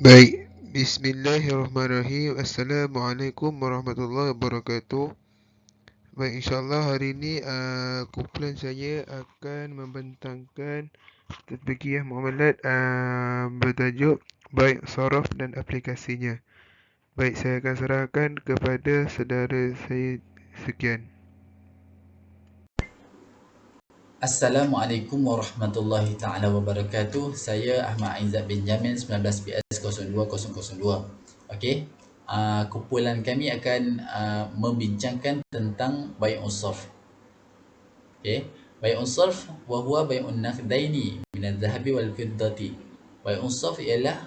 Baik, Bismillahirrahmanirrahim. Assalamualaikum warahmatullahi wabarakatuh. Baik, insyaAllah hari ini kumpulan saya akan membentangkan tatbikiyah muamalat bertajuk baik sorof dan aplikasinya. Baik, saya akan serahkan kepada saudara saya sekian. Assalamualaikum warahmatullahi taala wabarakatuh. Saya Ahmad Aizat Benjamin 19PS 0202. Okey. Kumpulan kami akan membincangkan tentang bai'us sarf. Okey. Bai'us sarf wa huwa bai'un naqdaini min adh-dhahabi wal fiddati. Bai'us sarf ialah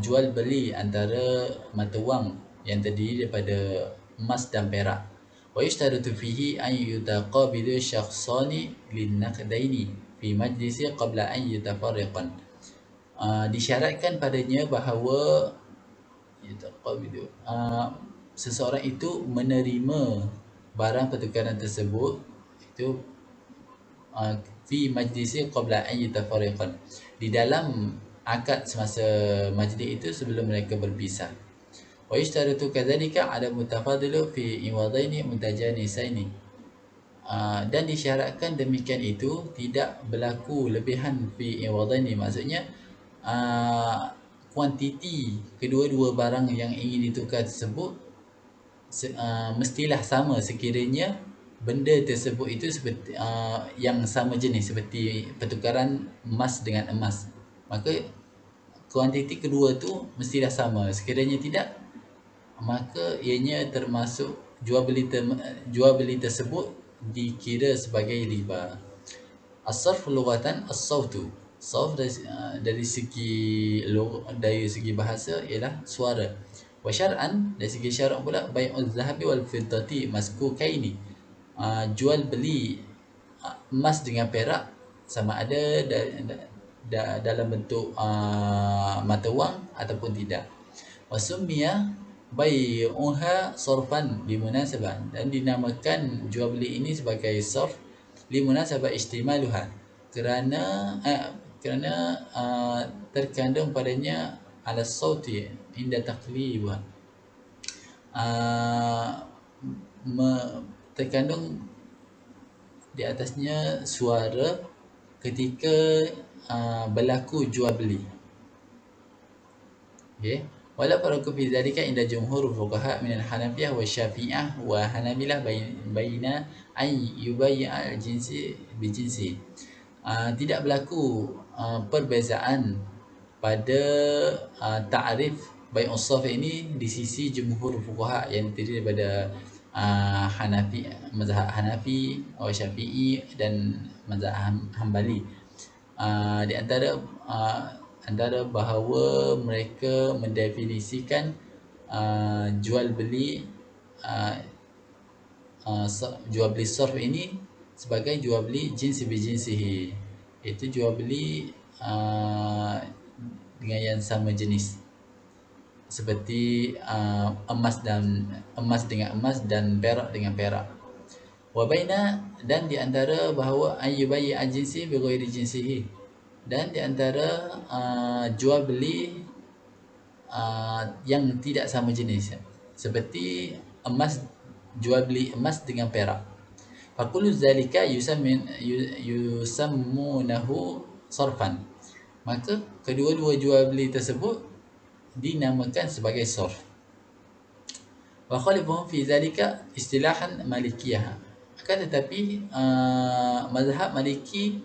jual beli antara mata wang yang terdiri daripada emas dan perak. Wa yushtaratu fihi an yutaqabidu syakhsani lin-naqdaini fi majlisi qabla an yatafarriqan. Disyaratkan padanya bahawa yutaqabidu seseorang itu menerima barang pertukaran tersebut itu fi majlisi qabla an yatafarriqan, di dalam akad semasa majlis itu sebelum mereka berpisah. Wa yushtaratu kadzalika ada mutafadilu fi iwadaini mutajanisaini. Dan disyaratkan demikian itu tidak berlaku lebihan fi iwadaini, maksudnya kuantiti kedua-dua barang yang ingin ditukar tersebut mestilah sama sekiranya benda tersebut itu seperti yang sama jenis, seperti pertukaran emas dengan emas. Maka kuantiti kedua tu mestilah sama. Sekiranya tidak, maka ianya termasuk jual beli tersebut dikira sebagai riba. As-sarf lughatan as-sawtu. Sarf dari segi bahasa ialah suara. Wa syar'an, dari segi syarak pula, bai'uz zahabi wal fiddati maskukaini. Jual beli emas dengan perak sama ada dalam bentuk mata wang ataupun tidak. Wasummiya bai'uha sarfan limunasabah, dan dinamakan jual beli ini sebagai sarf limunasabah istimaluha, kerana terkandung padanya ala sauti inda taqlibuha, terkandung di atasnya suara ketika berlaku jual beli. Okey. Wala farqa fi dhalika inda jumhur fuqaha min al-Hanafiyah wa Syafi'iyah wa Hanabilah baina ay yubayya al-jinsi bi jinsi. Tidak berlaku perbezaan pada ta'rif bai'us sarf ini di sisi jumhur fuqaha yang terdiri daripada Hanafi, mazhab Hanafi, Syafi'i dan mazhab Hambali. Di antara bahawa mereka mendefinisikan jual beli sarf ini sebagai jual beli jinsi bi jinsihi, iaitu jual beli dengan yang sama jenis, seperti emas dengan emas dan perak dengan perak. Wa baina, dan di antara bahawa ayyubayyi al-jinsi bi ghairi jinsihi, dan di antara jual beli yang tidak sama jenis, seperti jual beli emas dengan perak. Faqulu zalika yusammunahu sarfan, maka kedua-dua jual beli tersebut dinamakan sebagai sarf. Wa khalifuhum fi zalika istilahan malikiyah, akan tetapi mazhab Maliki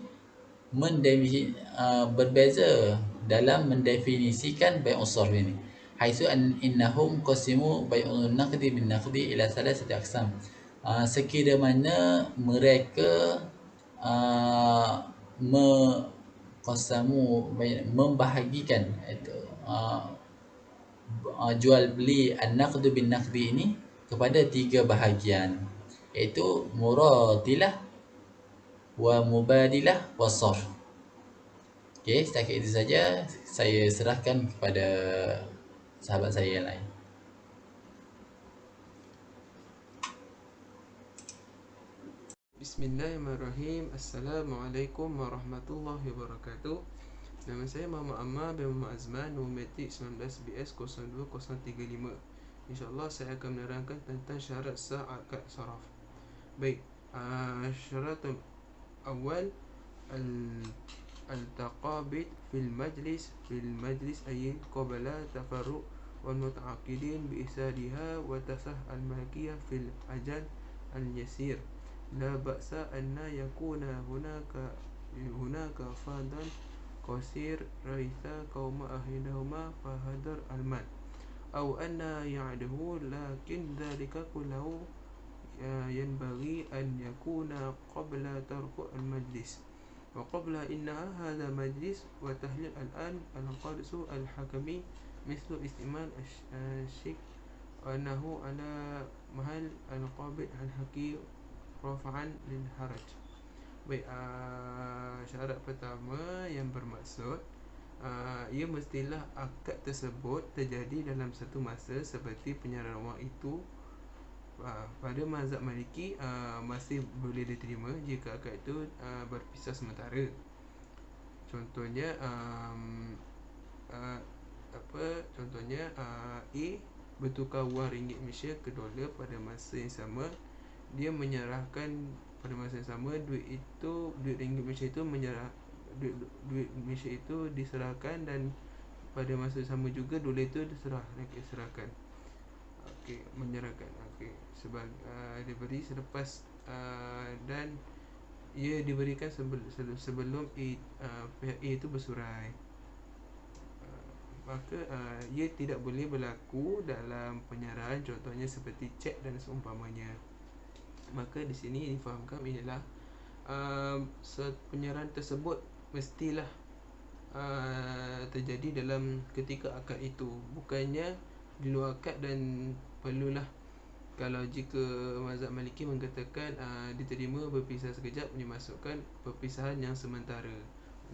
berbeza dalam mendefinisikan bai'us sarf ini. Haitsu innahum qasimu bai'un naqdi bin naqdi ila thalathati aqsam. Sekira mana mereka membahagikan itu jual beli an-naqdu bin naqdi ini kepada tiga bahagian, iaitu muradilah wa mubadilah wa sarf. Okey, setakat itu saja. Saya serahkan kepada sahabat saya yang lain. Bismillahirrahmanirrahim. Assalamualaikum warahmatullahi wabarakatuh. Nama saya Muhammad Ammar bin Muhammad Azman, nombor matrik 19BS02-035. InsyaAllah saya akan menerangkan tentang syarat sah akad saraf. Baik, syaratul awal التقابض في المجلس أي قبل تفرق والمتعاقدين بإسارها وتصح الملكية في الأجل اليسير. لا بأس أن يكون هناك فاضل قصير رئيس قوم أحدهما فهدر المال أو أن يعده، لكن ذلك كله ينبغي أن يكون قبل ترك المجلس. وقبل إنها هذا مجلس وتحليل الآن القدس الحكمي مثل استعمال الشيك أنه على محل القابض الحقي رفعا للحرج. Baik, syarat pertama yang bermaksud ia mestilah akad tersebut terjadi dalam satu masa seperti penyerahan wang itu. Pada mazhab Maliki masih boleh diterima jika akad itu berpisah sementara. Contohnya Contohnya A bertukar wang ringgit Malaysia ke dolar pada masa yang sama. Dia menyerahkan pada masa yang sama duit ringgit Malaysia itu duit Malaysia itu diserahkan, dan pada masa yang sama juga dolar itu diserahkan. Okey, menyerahkan. Okey, diberi selepas dan ia diberikan sebelum pihak A itu bersurai. Maka ia tidak boleh berlaku dalam penyerahan, contohnya seperti cek dan seumpamanya. Maka di sini difahamkan ialah penyerahan tersebut mestilah terjadi dalam ketika akad itu, bukannya di luar akad. Dan perlulah, kalau jika mazhab Maliki mengatakan diterima berpisah sekejap, dimasukkan perpisahan yang sementara,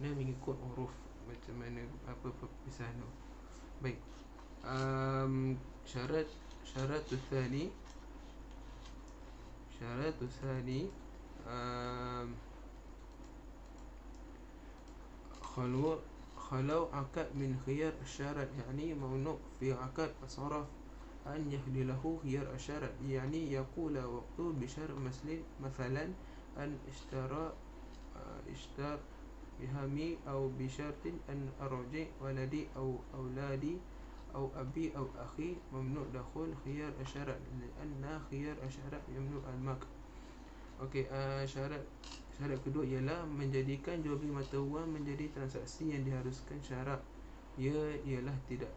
mengikut uruf macam mana apa perpisahan tu. Baik, syarat tsani خلو عقد من خيار الشرط، يعني ممنوع في عقد الصرف أن يخلله خيار الشرط، يعني يقول وقت بشرط مثلا أن اشترى بهمي أو بشرط أن أرجع ولدي أو أولادي أو أبي أو أخي، ممنوع دخول خيار الشرط لأن خيار الشرط يمنوع المكر. Okey, syarat kedua ialah menjadikan jual beli mata wang menjadi transaksi yang diharuskan syarak. Ialah tiada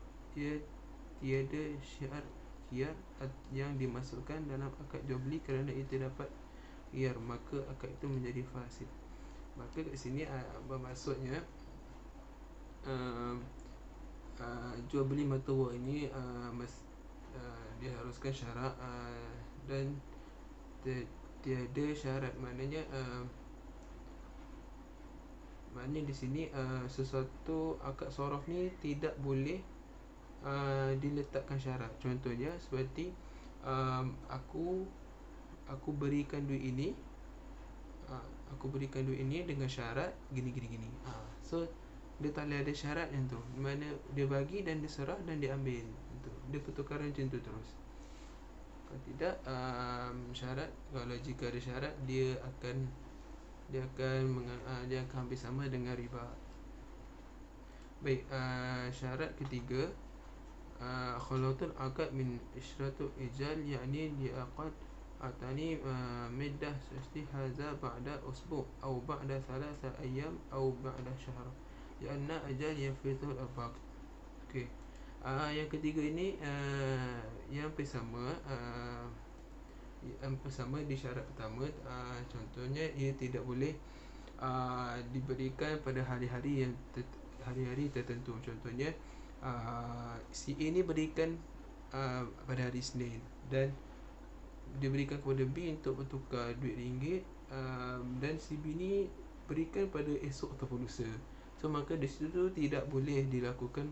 syiar khiyar yang dimasukkan dalam akad jual beli kerana itu dapat khiyar, maka akad itu menjadi fasid. Maka kat sini bermaksudnya jual beli mata wang ini diharuskan syarak dan tiada syarat. Maknanya di sini sesuatu akad soraf ni tidak boleh diletakkan syarat. Contohnya seperti aku berikan duit ini dengan syarat gini. So dia tak boleh ada syarat yang tu, mana dia bagi dan dia serah dan dia ambil. Dia pertukaran macam tu terus. Kalau tidak syarat, kalau jika ada syarat, dia akan hampir sama dengan riba. Baik, syarat ketiga khalatul akad min isyratul ijal, yakni diaqad atani middah sasti hadza ba'da usbu' aw ba'da thalatha ayyam aw ba'da syahr, lianna ajal yafitul abaq. Okey, yang ketiga ini yang bersama di syarat pertama. Contohnya ia tidak boleh diberikan pada hari-hari tertentu. Contohnya si A ni berikan pada hari Isnin, dan diberikan kepada B untuk bertukar duit ringgit, dan si B ni berikan pada esok ataupun lusa. So maka di situ tidak boleh dilakukan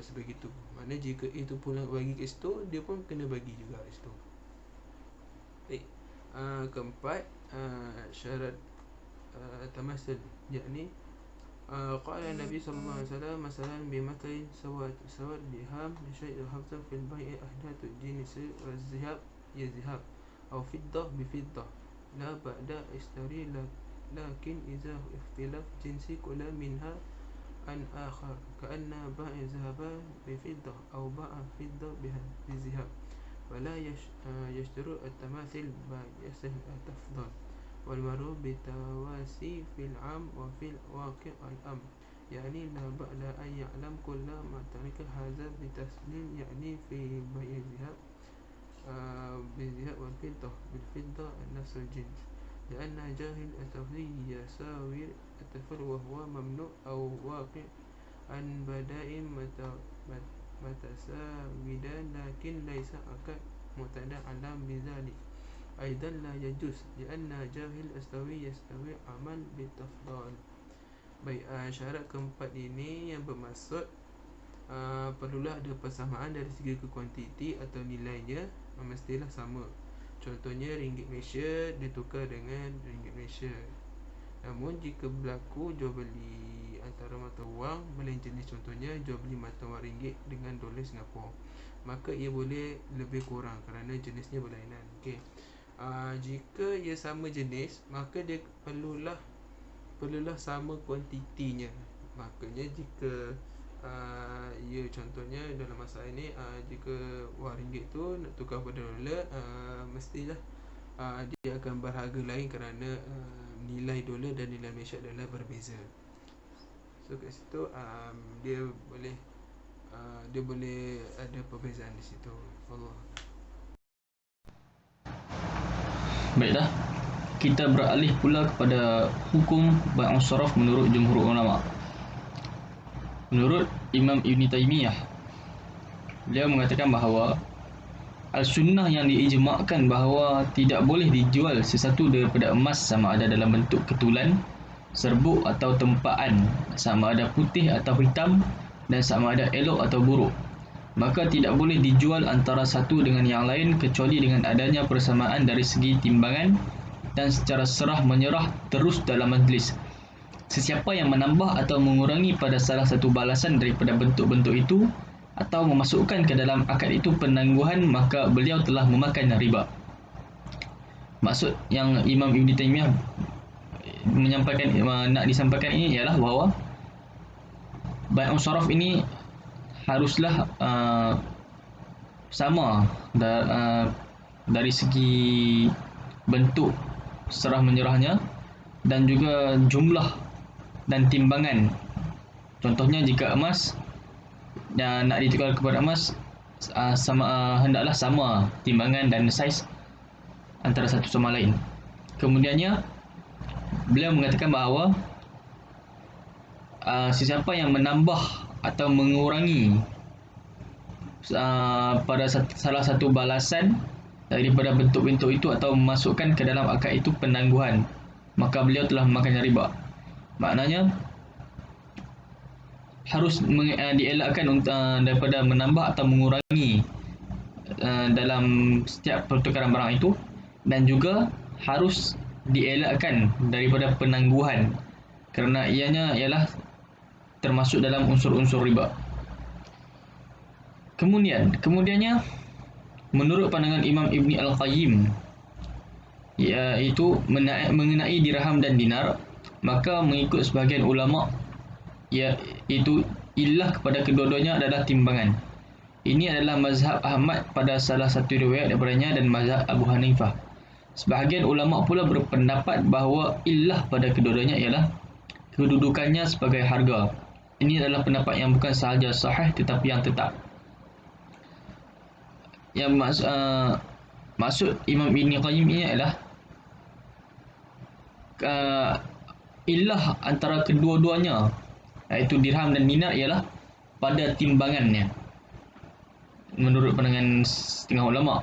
sebegitu. Maknanya jika A tu pulang bagi kat situ, dia pun kena bagi juga kat situ. Baik, keempat syarat tamasul, yakni قال النبي صلى الله عليه وسلم مثلا بمثل سواد درهم بشيء حفظ في البيع أحداث الجنس والذهب يذهب أو فضة بفضة لا بعد اشتري لكن إذا اختلاف جنس كل منها عن آخر كأن باع ذهب بفضة أو باع فضة بذهب ولا يشترط التماثل بل يصح التفضل والمرء بالتواسي في العام وفي الواقع الأمر يعني لا بعد أن يعلم كل ما ترك هذا بتسليم يعني في بيع الذهب بالذهب والفضة بالفضة نفس الجنس لأن جاهل التفضيل يساوي التفر وهو ممنوع أو واقع عن بداء متساودا لكن ليس أكد معتدى على بذلك أيضا لا يجوز لأن جاهل يستوي amal bitafdal. Baik, syarat keempat ini yang bermaksud perlulah ada persamaan dari segi kuantiti atau nilainya mestilah sama. Contohnya ringgit Malaysia ditukar dengan ringgit Malaysia. Namun jika berlaku jual beli antara mata wang berlain jenis, contohnya jual beli mata wang ringgit dengan dolar Singapura, maka ia boleh lebih kurang kerana jenisnya berlainan. Okey. Jika ia sama jenis, maka dia perlulah sama kuantitinya. Makanya jika ia contohnya dalam masalah ini, jika wang ringgit tu nak tukar pada dolar, mestilah dia akan berharga lain kerana nilai dolar dan nilai Malaysia adalah berbeza. So kat situ dia boleh ada perbezaan di situ. Allah. Baiklah, kita beralih pula kepada hukum bai'us saraf menurut jumhur ulama. Menurut Imam Ibn Taymiyah, beliau mengatakan bahawa al-sunnah yang diijma'kan bahawa tidak boleh dijual sesuatu daripada emas sama ada dalam bentuk ketulan, serbuk atau tempaan, sama ada putih atau hitam dan sama ada elok atau buruk. Maka tidak boleh dijual antara satu dengan yang lain kecuali dengan adanya persamaan dari segi timbangan dan secara serah menyerah terus dalam majlis. Sesiapa yang menambah atau mengurangi pada salah satu balasan daripada bentuk-bentuk itu atau memasukkan ke dalam akad itu penangguhan, maka beliau telah memakan riba. Maksud yang Imam Ibn Taymiyah nak disampaikan ini ialah bahawa bai'us saraf ini haruslah sama dari segi bentuk serah menyerahnya dan juga jumlah dan timbangan. Contohnya jika emas nak ditukar kepada emas, hendaklah sama timbangan dan saiz antara satu sama lain. Kemudiannya beliau mengatakan bahawa sesiapa yang menambah atau mengurangi pada salah satu balasan daripada bentuk-bentuk itu atau memasukkan ke dalam akad itu penangguhan, maka beliau telah memakan riba. Maknanya harus dielakkan daripada menambah atau mengurangi dalam setiap pertukaran barang itu, dan juga harus dielakkan daripada penangguhan kerana ianya ialah termasuk dalam unsur-unsur riba. Kemudiannya menurut pandangan Imam Ibn Al-Qayyim, iaitu mengenai dirham dan dinar, maka mengikut sebahagian ulama, iaitu ilah kepada kedua-duanya adalah timbangan. Ini adalah mazhab Ahmad pada salah satu riwayat daripadanya dan mazhab Abu Hanifah. Sebahagian ulama pula berpendapat bahawa ilah pada kedua-duanya ialah kedudukannya sebagai harga. Ini adalah pendapat yang bukan sahaja sahih tetapi yang tetap. Yang maksud Imam Ibn Qayyim ini adalah ilah antara kedua-duanya, iaitu dirham dan dinar, ialah pada timbangannya menurut pandangan setengah ulama,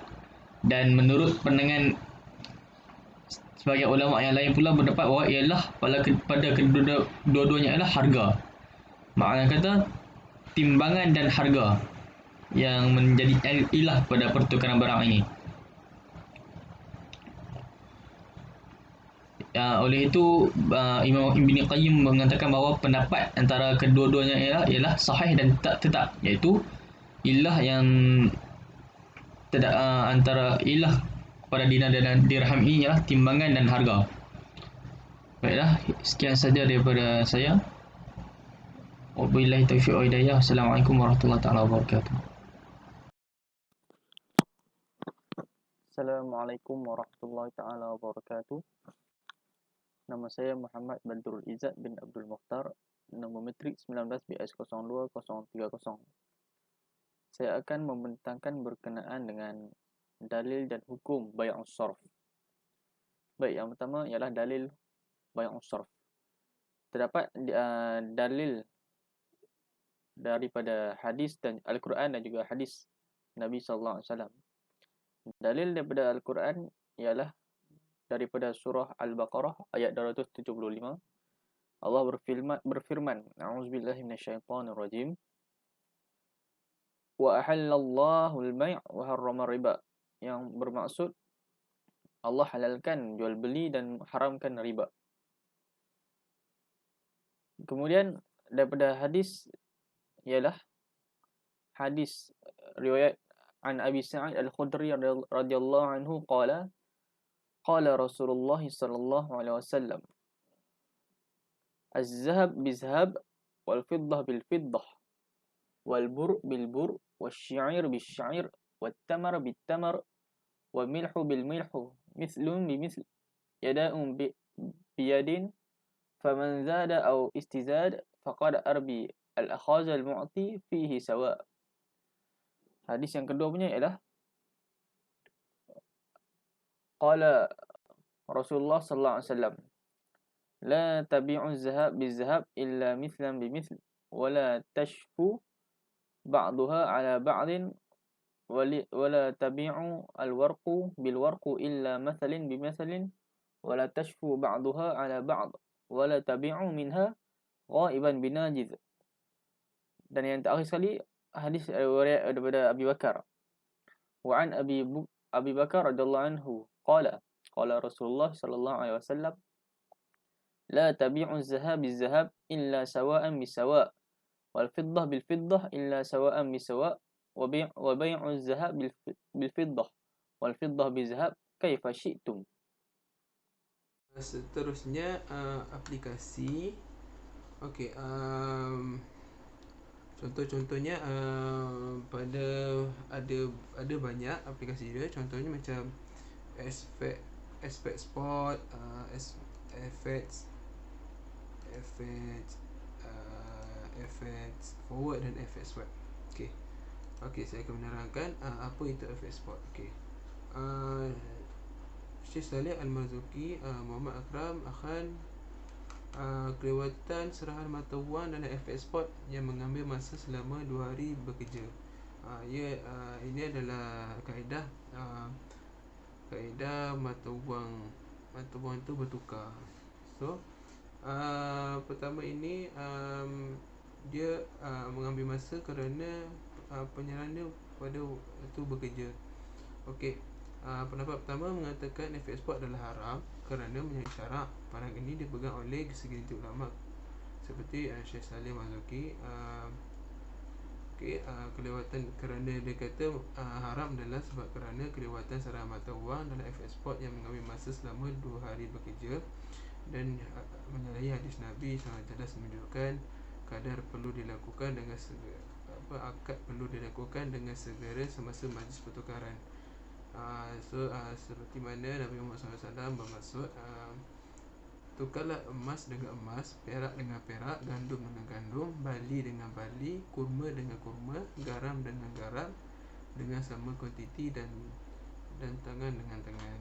dan menurut pandangan sebagian ulama yang lain pula berdapat bahawa ialah pada kedua-duanya ialah harga. Makna kata timbangan dan harga yang menjadi ilah pada pertukaran barang ini. Oleh itu Imam Ibn Qayyim mengatakan bahawa pendapat antara kedua-duanya ialah sahih dan tak tetap, iaitu ilah yang antara ilah pada dinar dan dirham ini ialah timbangan dan harga. Baiklah, sekian saja daripada saya. Wabillahi taufiq wa hidayah. Assalamualaikum warahmatullahi wabarakatuh. Assalamualaikum warahmatullahi wabarakatuh. Nama saya Muhammad Badrul Izzat bin Abdul Mukhtar, nombor metrik 19BS020030. Saya akan membentangkan berkenaan dengan dalil dan hukum bai'us sarf. Baik, yang pertama ialah dalil bai'us sarf. Terdapat dalil daripada hadis dan Al-Quran dan juga hadis Nabi sallallahu alaihi wasallam. Dalil daripada Al-Quran ialah daripada surah Al-Baqarah ayat 275. Allah berfirman, A'udzubillahi minasyaitonirrajim. Wa ahallallahu al-bai' wa harrama riba. Yang bermaksud Allah halalkan jual beli dan haramkan riba. Kemudian daripada hadis ialah hadis riwayat an Abi Sa'id Al-Khudri radhiyallahu anhu qala Rasulullah sallallahu alaihi wasallam, az-zahab bizhab wal fiddah bil fiddah wal bur bil bur wasy'ir bis sy'ir wat tamar bit tamar wal milhu bil milhu mithlun bi mithl yada'un bi yadin faman zada aw istizad faqad arbi al-akhaz al-mu'ti fihi sawa. Hadis yang kedua punya ialah qala Rasulullah sallallahu alaihi wasallam, la tabi'u az-zahab biz-zahab illa mithlan bimithl wa la tashfu ba'daha 'ala ba'din wa la tabi'u al-warqu bil-warqu illa mathalan bimathalin wa la tashfu ba'daha 'ala ba'd wa la tabi'u minha ghaiban binajiz. Dan yang terakhir sekali hadis riwayat daripada Abi Bakar. Wa an Abi Bakar radhiyallahu anhu qala Rasulullah sallallahu alaihi wasallam, la tabi'u az-zahab biz-zahab illa sawa'an bisawa' wal fiddah bil fiddah illa sawa'an bisawa' wa bai'u az-zahab bil fiddah wal fiddah biz-zahab kaifa syi'tum. Seterusnya aplikasi. Okey, contoh-contohnya pada ada banyak aplikasi dia. Contohnya macam Aspect Sport, FX Forward dan FX Web. Okey, saya akan menerangkan apa itu FX Sport. Okey. Syekh Saleh Al-Marzuki, Muhammad Akram akan kelewatan serahan mata wang dalam FX Sport yang mengambil masa selama 2 hari bekerja. Ini adalah kaedah mata wang itu bertukar. So pertama ini dia mengambil masa kerana penyerahan dia pada itu bekerja. Okey. Pendapat pertama mengatakan FX Sport adalah haram kerana menyalahi syarak. Pandangan ini dipegang oleh segelintir ulama seperti Syekh Saleh Marzuki. Kelewatan kerana dia kata haram adalah sebab kerana kelewatan serahan mata wang dalam FX Sport yang mengambil masa selama 2 hari bekerja dan menyalahi hadis Nabi SAW menunjukkan kadar perlu dilakukan dengan segera, akad perlu dilakukan dengan segera semasa majlis pertukaran. Seperti mana Nabi Muhammad SAW bermaksud, tukarlah emas dengan emas, perak dengan perak, gandum dengan gandum, bali dengan bali, kurma dengan kurma, garam dengan garam dengan sama kuantiti dan tangan dengan tangan.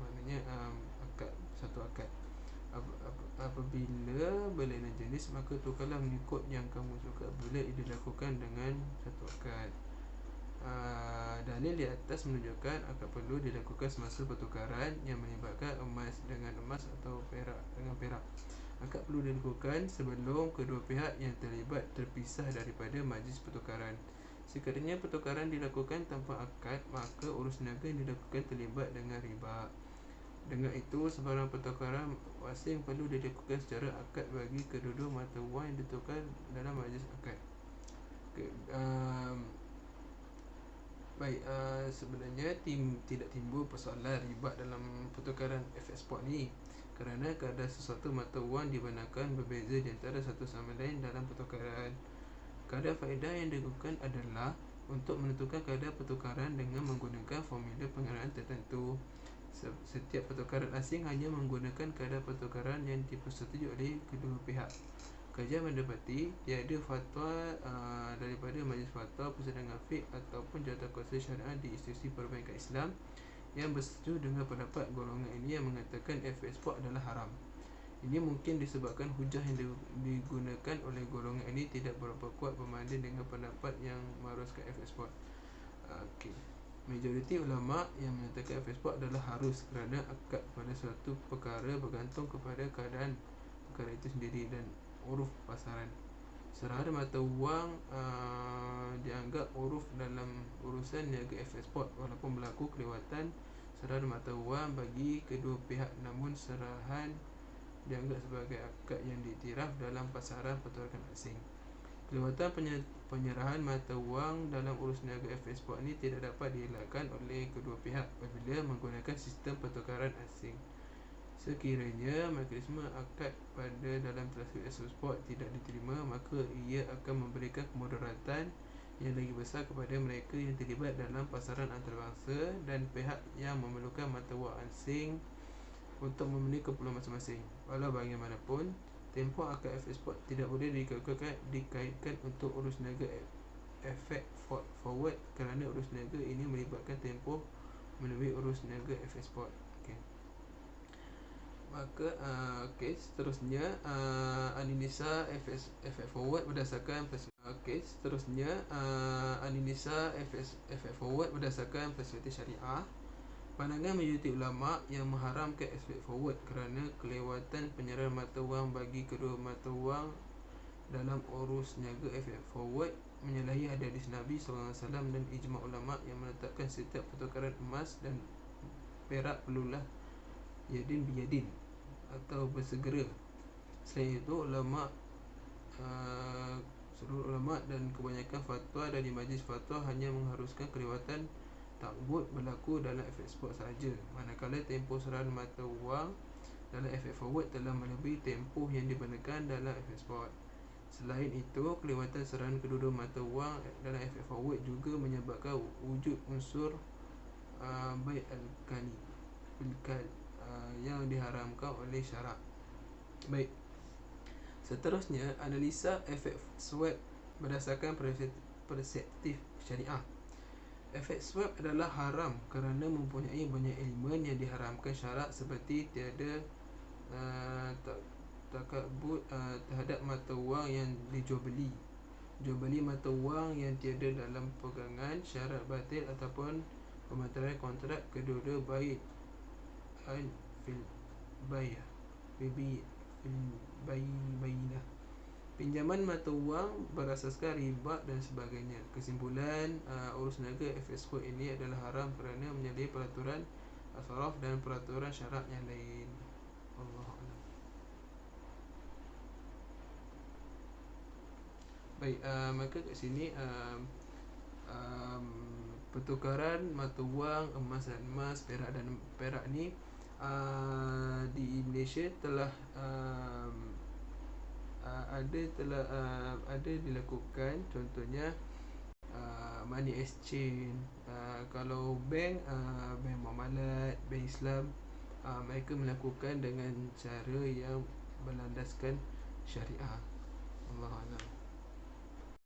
Maknanya satu akad. Apabila berlainan jenis, maka tukarlah mengikut yang kamu suka bila itu dilakukan dengan satu akad. Dalil di atas menunjukkan akad perlu dilakukan semasa pertukaran yang melibatkan emas dengan emas atau perak dengan perak. Akad perlu dilakukan sebelum kedua pihak yang terlibat terpisah daripada majlis pertukaran. Sekiranya pertukaran dilakukan tanpa akad, maka urus niaga yang dilakukan terlibat dengan riba. Dengan itu, sebarang pertukaran asing perlu dilakukan secara akad bagi kedua-dua mata wang yang ditukar dalam majlis akad. Okay. Sebenarnya tidak timbul persoalan riba dalam pertukaran FX spot ni kerana kadar sesuatu mata wang dibenarkan berbeza di antara satu sama lain dalam pertukaran. Kadar faedah yang digunakan adalah untuk menentukan kadar pertukaran dengan menggunakan formula pengenaan tertentu. Setiap pertukaran asing hanya menggunakan kadar pertukaran yang dipersetujui oleh kedua pihak. Kajian mendapati tiada fatwa daripada Majlis Fatwa Persidangan Fiqh ataupun Jawatankuasa Syariah di institusi perbankan Islam yang bersetuju dengan pendapat golongan ini yang mengatakan FX spot adalah haram. Ini mungkin disebabkan hujah yang digunakan oleh golongan ini tidak berapa kuat berbanding dengan pendapat yang mengharuskan FX spot. Majoriti ulama yang menyatakan FX spot adalah harus kerana akad pada suatu perkara bergantung kepada keadaan perkara itu sendiri dan uruf pasaran. Serah mata wang dianggap uruf dalam urusan niaga FX spot walaupun berlaku kelewatan serah mata wang bagi kedua pihak, namun serahan dianggap sebagai akad yang diiktiraf dalam pasaran pertukaran asing. Kelewatan penyerahan mata wang dalam urus niaga FX spot ini tidak dapat dielakkan oleh kedua pihak apabila menggunakan sistem pertukaran asing. Sekiranya mekanisme akad pada dalam transaksi FX spot tidak diterima, maka ia akan memberikan kemudaratan yang lagi besar kepada mereka yang terlibat dalam pasaran antarabangsa dan pihak yang memerlukan mata wang asing untuk memenuhi keperluan masing-masing. Walau bagaimanapun, tempoh akad FX spot tidak boleh dikaitkan untuk urus niaga efek forward kerana urus niaga ini melibatkan tempoh melebihi urus niaga FX spot. Maka seterusnya analisa FX forward berdasarkan perspektif syariah. Pandangan majoriti ulama yang mengharamkan FX forward kerana kelewatan penyerahan mata wang bagi kedua mata wang dalam urus niaga FX forward menyalahi hadis Nabi SAW dan ijma' ulama yang menetapkan setiap pertukaran emas dan perak perlulah yadin biyadin atau bersegera. Selain itu, seluruh ulama dan kebanyakan fatwa dari majlis fatwa hanya mengharuskan kelewatan takbut berlaku dalam FX spot sahaja, manakala tempoh serahan mata wang dalam FX forward telah melebihi tempoh yang dibenarkan dalam FX spot. Selain itu, kelewatan serahan kedua-dua mata wang dalam FX forward juga menyebabkan wujud unsur bai' al-kani yang diharamkan oleh syarak. Baik. Seterusnya, analisa FX swap berdasarkan perspektif syariah. FX swap adalah haram kerana mempunyai banyak elemen yang diharamkan syarak seperti tiada takabut terhadap mata wang yang dijual beli, mata wang yang tiada dalam pegangan, syarat batil ataupun pembatalkan kontrak kedua-dua baik fil bayinah, pinjaman mata wang berasaskan riba dan sebagainya. Kesimpulan, urus niaga FX spot ini adalah haram kerana menyalahi peraturan as-saraf dan peraturan syarak yang lain. Allahuakbar. Baik, maka kat sini pertukaran mata wang emas dan emas, perak dan perak ni di Malaysia telah ada dilakukan. Contohnya money exchange. Kalau bank muamalat, bank Islam, mereka melakukan dengan cara yang berlandaskan syariah. Allahuakbar.